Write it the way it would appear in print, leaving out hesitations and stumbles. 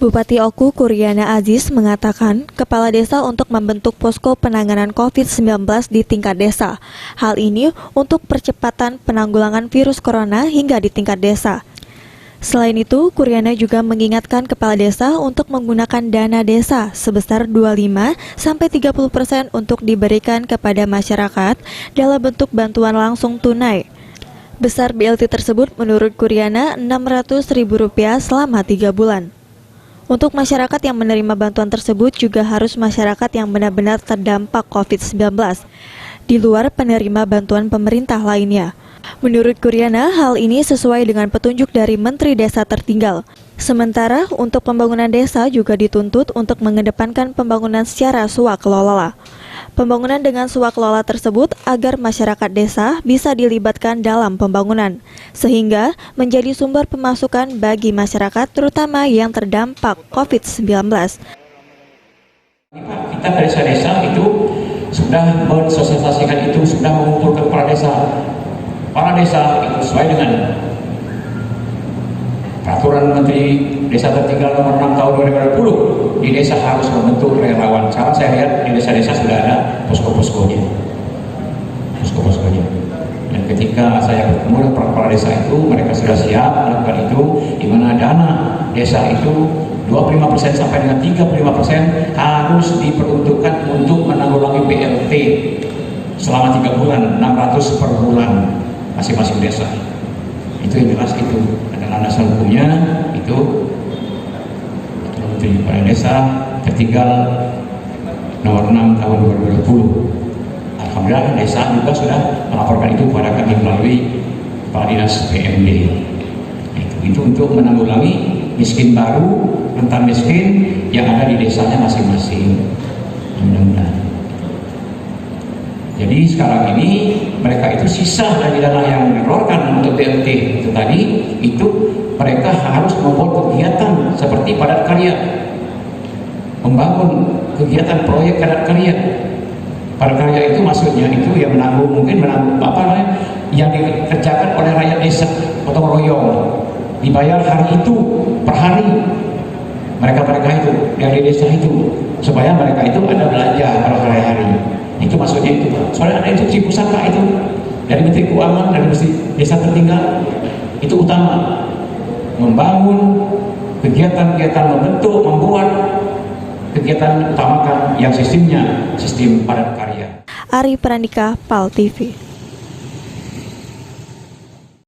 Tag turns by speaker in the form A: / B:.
A: Bupati Oku Kuryana Aziz mengatakan kepala desa untuk membentuk posko penanganan COVID-19 di tingkat desa. Hal ini untuk percepatan penanggulangan virus corona hingga di tingkat desa. Selain itu, Kuryana juga mengingatkan kepala desa untuk menggunakan dana desa sebesar 25-30% untuk diberikan kepada masyarakat dalam bentuk bantuan langsung tunai. Besar BLT tersebut menurut Kuryana Rp600.000 selama 3 bulan. Untuk masyarakat yang menerima bantuan tersebut juga harus masyarakat yang benar-benar terdampak COVID-19, di luar penerima bantuan pemerintah lainnya. Menurut Kuryana, hal ini sesuai dengan petunjuk dari Menteri Desa Tertinggal. Sementara untuk pembangunan desa juga dituntut untuk mengedepankan pembangunan secara swakelola. Pembangunan dengan swakelola tersebut agar masyarakat desa bisa dilibatkan dalam pembangunan, sehingga menjadi sumber pemasukan bagi masyarakat terutama yang terdampak COVID-19.
B: Kita dari desa itu sudah mensosialisasikan itu, sudah mengumpulkan kepala desa. Kepala desa itu sesuai dengan Peraturan Menteri Desa Tertinggal nomor 6 tahun 2020, di desa harus membentuk relawan. Sekarang saya lihat di desa-desa sudah ada posko-poskonya. Dan ketika saya bertemu dengan kepala desa itu, mereka sudah siap melakukan itu, di mana dana desa itu 25% sampai dengan 35% harus diperuntukkan untuk menanggulangi BLT selama 3 bulan, 600 per bulan masing-masing desa. Itu yang jelas itu. Landasan hukumnya itu Menteri Kepala Desa Tertinggal nomor 6 tahun 2020. Alhamdulillah desa juga sudah melaporkan itu kepada kami melalui Kepala Dinas PMD. Itu untuk menanggulangi miskin baru, rentan miskin yang ada di desanya masing-masing. Mudah-mudahan. Jadi sekarang ini mereka itu sisa dari dana yang dikeluarkan untuk BLT itu tadi, itu mereka harus membuat kegiatan seperti padat karya, membangun kegiatan proyek padat karya. Padat karya itu maksudnya itu yang menanggung yang dikerjakan oleh rakyat desa, gotong royong, dibayar hari itu per hari. Mereka itu dari desa itu supaya mereka itu ada belanja pada hari-hari. Itu maksudnya itu, soalnya ada instruksi pusaka itu dari Menteri Keuangan, dari Menteri Desa Tertinggal, itu utama membangun kegiatan-kegiatan, membuat kegiatan utamakan yang sistemnya sistem padat karya.
A: Ari Prandika, PAL TV.